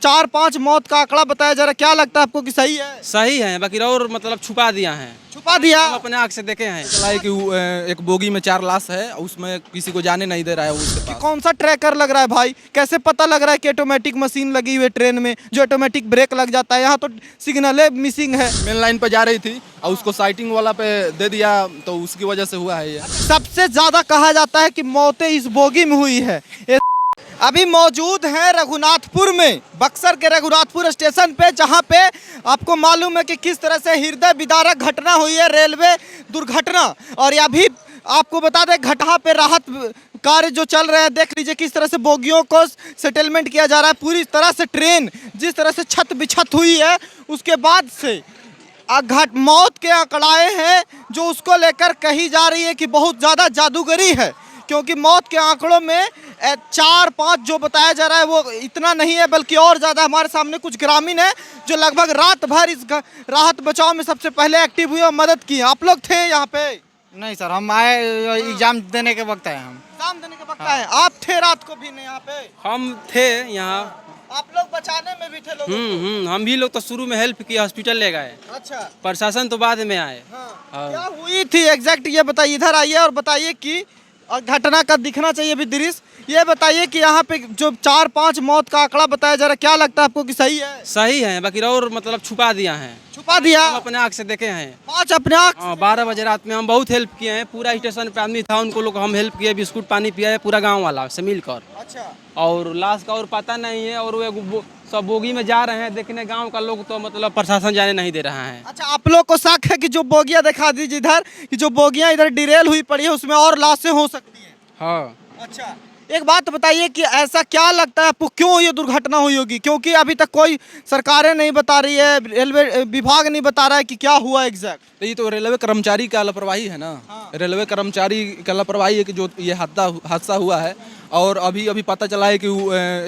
4-5 मौत का आंकड़ा बताया जा रहा है, क्या लगता है आपको कि सही है? सही है, बाकी और मतलब छुपा दिया है। छुपा दिया? हम अपने आँख से देखे हैं। चला है कि एक बोगी में 4 लाश है, उसमें किसी को जाने नहीं दे रहा है उसके कि पास। कौन सा ट्रैकर लग रहा है भाई? कैसे पता लग रहा है कि ऑटोमेटिक मशीन लगी हुई है ट्रेन में, जो ऑटोमेटिक ब्रेक लग जाता है? यहाँ तो सिग्नल मिसिंग है। मेन लाइन पे जा रही थी और उसको साइटिंग वाला पे दे दिया, तो उसकी वजह से हुआ है ये। सबसे ज्यादा कहा जाता है कि मौतें इस बोगी में हुई है। अभी मौजूद है रघुनाथपुर में, बक्सर के रघुनाथपुर स्टेशन पे, जहां पे आपको मालूम है कि किस तरह से हृदय विदारक घटना हुई है, रेलवे दुर्घटना। और ये अभी आपको बता दें घटना पे राहत कार्य जो चल रहे हैं, देख लीजिए किस तरह से बोगियों को सेटलमेंट किया जा रहा है। पूरी तरह से ट्रेन जिस तरह से छत बिछत हुई है, उसके बाद से मौत के आंकड़े हैं जो उसको लेकर कही जा रही है कि बहुत ज़्यादा जादूगरी है, क्योंकि मौत के आंकड़ों में 4-5 जो बताया जा रहा है वो इतना नहीं है, बल्कि और ज़्यादा। हमारे सामने कुछ ग्रामीण हैं जो लगभग रात भर इस राहत बचाव में सबसे पहले एक्टिव हुए और मदद की। आप लोग थे यहाँ पे? नहीं सर, हम आए एग्जाम देने के वक्त आए। हम एग्जाम देने के वक्त आए? आप थे रात को भी नहीं यहाँ पे? हम थे यहाँ। आप लोग बचाने में भी थे लोगों को? हम भी लोग तो शुरू में हेल्प किया, हॉस्पिटल ले गए। अच्छा, प्रशासन तो बाद में आए। हाँ। क्या हुई थी एग्जैक्ट ये बताइए, इधर आइए और बताइए कि घटना का दिखना चाहिए भी दृश्य। ये बताइए कि यहाँ पे जो 4-5 मौत का आंकड़ा बताया जा रहा है, क्या लगता है आपको कि सही है? सही है, बाकी और मतलब छुपा दिया है। छुपा दिया? हम अपने आँख से देखे हैं। 5 अपने आँख? 12 बजे रात में हम बहुत हेल्प किए हैं। पूरा स्टेशन पे आदमी था, उनको लोग हम हेल्प किए, बिस्कुट पानी पिया है पूरा गाँव वाला से मिलकर। अच्छा। और लाश का और पता नहीं है, और वो सब बोगी में जा रहे हैं देखने, गांव का लोग तो मतलब प्रशासन जाने नहीं दे रहा है। अच्छा, आप लोग को शक है कि जो बोगियां दिखा दीजिए इधर, कि जो बोगियां इधर डिरेल हुई पड़ी है उसमें और लाशें हो सकती है? हाँ। अच्छा, एक बात बताइए कि ऐसा क्या लगता है आपको, क्यों ये दुर्घटना हुई होगी? क्योंकि अभी तक कोई सरकारें नहीं बता रही है, रेलवे विभाग नहीं बता रहा है कि क्या हुआ एग्जैक्ट। तो ये तो रेलवे कर्मचारी का लापरवाही है ना। हाँ। रेलवे कर्मचारी का लापरवाही है कि जो ये हादसा हुआ है। और अभी पता चला है कि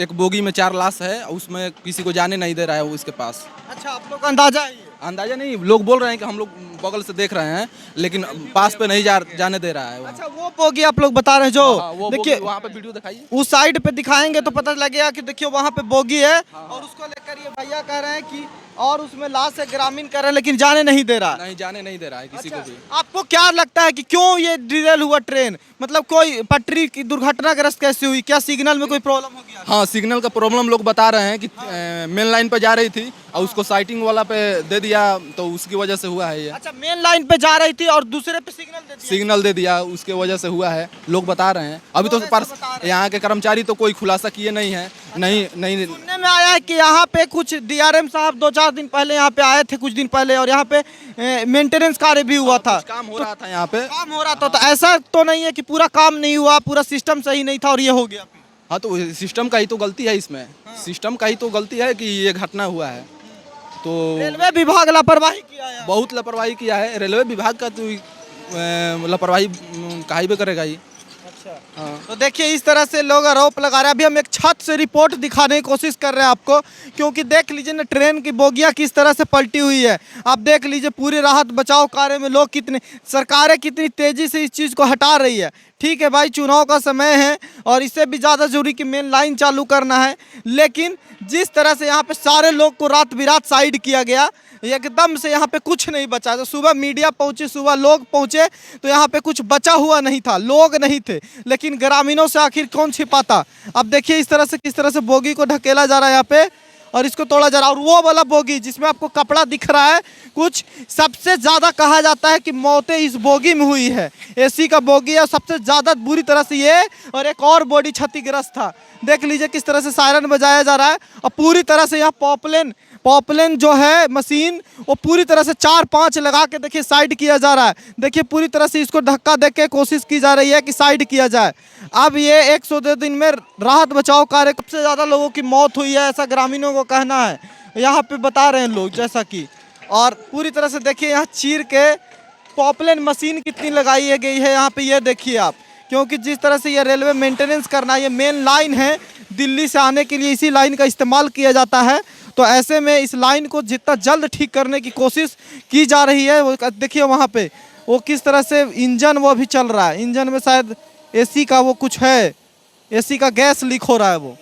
एक बोगी में 4 लाश है, उसमें किसी को जाने नहीं दे रहा है वो इसके पास। अच्छा, आप लोग का अंदाजा है ये? अंदाजा नहीं, लोग बोल रहे हैं कि हम लोग बगल से देख रहे हैं, लेकिन पास पे नहीं जाने दे रहा है वो। अच्छा, वो बोगी आप लोग बता रहे हैं जो, हाँ, वो देखिए वहाँ पे वीडियो दिखाइए। उस साइड पे दिखाएंगे तो पता लगेगा कि देखिए वहाँ पे बोगी है। और उसको लेकर ये भैया कह रहे हैं कि और उसमें लाश है, ग्रामीण कह रहे हैं, लेकिन जाने नहीं दे रहा। नहीं, जाने नहीं दे रहा है किसी को भी। आपको क्या लगता है कि क्यों ये डिरेल हुआ ट्रेन? मतलब कोई पटरी की दुर्घटनाग्रस्त कैसे हुई? क्या सिग्नल में कोई प्रॉब्लम हो गया? हाँ, सिग्नल का प्रॉब्लम लोग बता रहे हैं कि मेन लाइन पे जा रही थी और उसको साइटिंग वाला पे दे दिया, तो उसकी वजह से हुआ है ये। अच्छा, मेन लाइन पे जा रही थी और दूसरे पे सिग्नल दे दिया, उसके वजह से हुआ है, लोग बता रहे हैं। अभी तो यहाँ के कर्मचारी तो कोई खुलासा किए नहीं है। नहीं सुनने में आया है कि यहाँ पे कुछ डीआरएम साहब 2-4 दिन पहले यहाँ पे आए थे, कुछ दिन पहले, और यहाँ पे मेंटेनेंस कार्य भी हुआ था। काम हो रहा था यहाँ पे। काम हो रहा था, तो ऐसा तो नहीं है कि पूरा काम नहीं हुआ, पूरा सिस्टम सही नहीं था और ये हो गया? हाँ, तो सिस्टम का ही तो गलती है इसमें। सिस्टम का ही तो गलती है कि ये घटना हुआ है। तो रेलवे विभाग लापरवाही किया है, बहुत लापरवाही किया है। रेलवे विभाग का तो लापरवाही काहे भी करेगा ही। अच्छा, हाँ। तो देखिए इस तरह से लोग आरोप लगा रहे हैं। अभी हम एक छत से रिपोर्ट दिखाने की कोशिश कर रहे हैं आपको, क्योंकि देख लीजिए ना ट्रेन की बोगियां किस तरह से पलटी हुई है। आप देख लीजिए पूरे राहत बचाव कार्य में लोग कितने, सरकारें कितनी तेजी से इस चीज़ को हटा रही है। ठीक है भाई, चुनाव का समय है और इससे भी ज़्यादा जरूरी कि मेन लाइन चालू करना है, लेकिन जिस तरह से यहाँ पे सारे लोग को रात बिरात साइड किया गया, एकदम से यहाँ पे कुछ नहीं बचा। तो सुबह मीडिया पहुँची, सुबह लोग पहुँचे, तो यहाँ पे कुछ बचा हुआ नहीं था, लोग नहीं थे, लेकिन ग्रामीणों से आखिर कौन छिपाता। अब देखिए इस तरह से किस तरह से बोगी को ढकेला जा रहा है यहाँ पे और इसको तोड़ा जा रहा है। और वो वाला बोगी जिसमें आपको कपड़ा दिख रहा है कुछ, सबसे ज़्यादा कहा जाता है कि मौतें इस बोगी में हुई है। एसी का बोगी है, सबसे ज़्यादा बुरी तरह से ये, और एक और बॉडी क्षतिग्रस्त था। देख लीजिए किस तरह से सायरन बजाया जा रहा है और पूरी तरह से यहाँ पॉपलेन जो है मशीन, वो पूरी तरह से 4-5 लगा के देखिए साइड किया जा रहा है। देखिए पूरी तरह से इसको धक्का दे के कोशिश की जा रही है कि साइड किया जाए। अब ये 102 दिन में राहत बचाव कार्य सबसे ज़्यादा लोगों की मौत हुई है, ऐसा ग्रामीणों को कहना है, यहाँ पे बता रहे हैं लोग जैसा कि। और पूरी तरह से देखिए यहाँ चीर के पॉपलेन मशीन कितनी लगाई गई है यहाँ पे, ये देखिए आप, क्योंकि जिस तरह से ये रेलवे मेंटेनेंस करना, ये मेन लाइन है, दिल्ली से आने के लिए इसी लाइन का इस्तेमाल किया जाता है। तो ऐसे में इस लाइन को जितना जल्द ठीक करने की कोशिश की जा रही है। वो देखिए वहाँ पे वो किस तरह से इंजन वो भी चल रहा है, इंजन में शायद एसी का वो कुछ है, एसी का गैस लीक हो रहा है वो।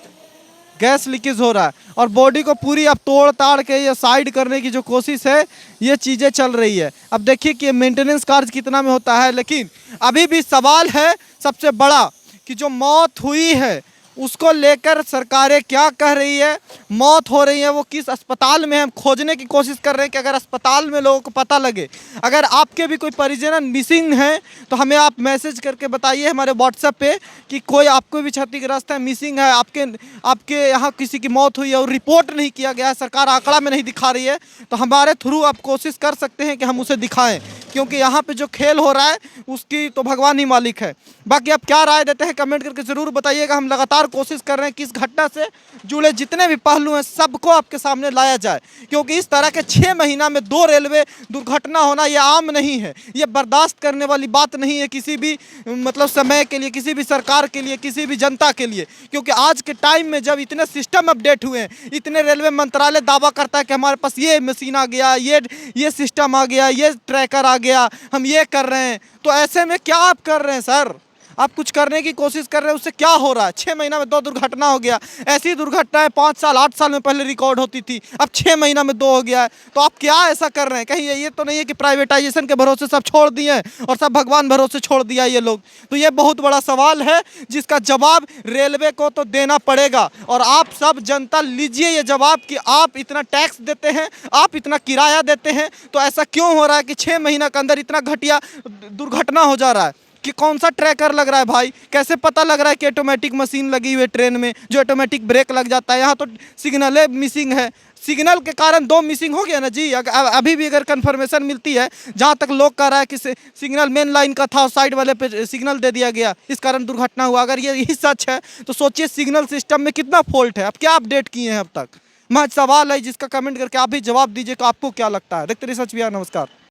गैस लीकेज हो रहा है और बॉडी को पूरी अब तोड़ ताड़ के ये साइड करने की जो कोशिश है ये चीज़ें चल रही है। अब देखिए कि मेंटेनेंस कार्य कितना में होता है, लेकिन अभी भी सवाल है सबसे बड़ा कि जो मौत हुई है उसको लेकर सरकारें क्या कह रही है। मौत हो रही है वो किस अस्पताल में, हम खोजने की कोशिश कर रहे हैं कि अगर अस्पताल में लोगों को पता लगे, अगर आपके भी कोई परिजन मिसिंग हैं तो हमें आप मैसेज करके बताइए हमारे व्हाट्सएप पे कि कोई आपको भी क्षतिग्रस्त है, मिसिंग है, आपके यहाँ किसी की मौत हुई है और रिपोर्ट नहीं किया गया है, सरकार आंकड़ा में नहीं दिखा रही है, तो हमारे थ्रू आप कोशिश कर सकते हैं कि हम उसे दिखाएं, क्योंकि यहाँ पे जो खेल हो रहा है उसकी तो भगवान ही मालिक है। बाकी आप क्या राय देते हैं कमेंट करके ज़रूर बताइएगा। हम लगातार कोशिश कर रहे हैं कि इस घटना से जुड़े जितने भी पहलू हैं सबको आपके सामने लाया जाए, क्योंकि इस तरह के 6 महीना में 2 रेलवे दुर्घटना होना ये आम नहीं है, ये बर्दाश्त करने वाली बात नहीं है किसी भी मतलब समय के लिए, किसी भी सरकार के लिए, किसी भी जनता के लिए। क्योंकि आज के टाइम में जब इतने सिस्टम अपडेट हुए हैं, इतने रेलवे मंत्रालय दावा करता है कि हमारे पास ये मशीन आ गया, ये सिस्टम आ गया, ये ट्रैकर आ गया, हम ये कर रहे हैं, तो ऐसे में क्या आप कर रहे हैं सर? आप कुछ करने की कोशिश कर रहे हैं, उससे क्या हो रहा है? 6 महीना में 2 दुर्घटना हो गया। ऐसी दुर्घटनाएं 5 साल 8 साल में पहले रिकॉर्ड होती थी, अब 6 महीना में 2 हो गया है। तो आप क्या ऐसा कर रहे हैं? कहीं ये तो नहीं है कि प्राइवेटाइजेशन के भरोसे सब छोड़ दिए हैं और सब भगवान भरोसे छोड़ दिया ये लोग? तो ये बहुत बड़ा सवाल है जिसका जवाब रेलवे को तो देना पड़ेगा, और आप सब जनता लीजिए ये जवाब कि आप इतना टैक्स देते हैं, आप इतना किराया देते हैं, तो ऐसा क्यों हो रहा है कि 6 महीना के अंदर इतना घटिया दुर्घटना हो जा रहा है? कि कौन सा ट्रैकर लग रहा है भाई? कैसे पता लग रहा है कि ऑटोमेटिक मशीन लगी हुई है ट्रेन में, जो ऑटोमेटिक ब्रेक लग जाता है? यहाँ तो सिग्नल मिसिंग है, सिग्नल के कारण 2 मिसिंग हो गया ना जी। अभी भी अगर कंफर्मेशन मिलती है, जहाँ तक लोग कह रहा है कि सिग्नल मेन लाइन का था और साइड वाले पे सिग्नल दे दिया गया, इस कारण दुर्घटना हुआ, अगर ये यही सच है तो सोचिए सिग्नल सिस्टम में कितना फॉल्ट है। अब क्या अपडेट किए हैं अब तक? महज सवाल है जिसका कमेंट करके आप भी जवाब दीजिए कि आपको क्या लगता है। देखते रहिए सच बिहार। नमस्कार।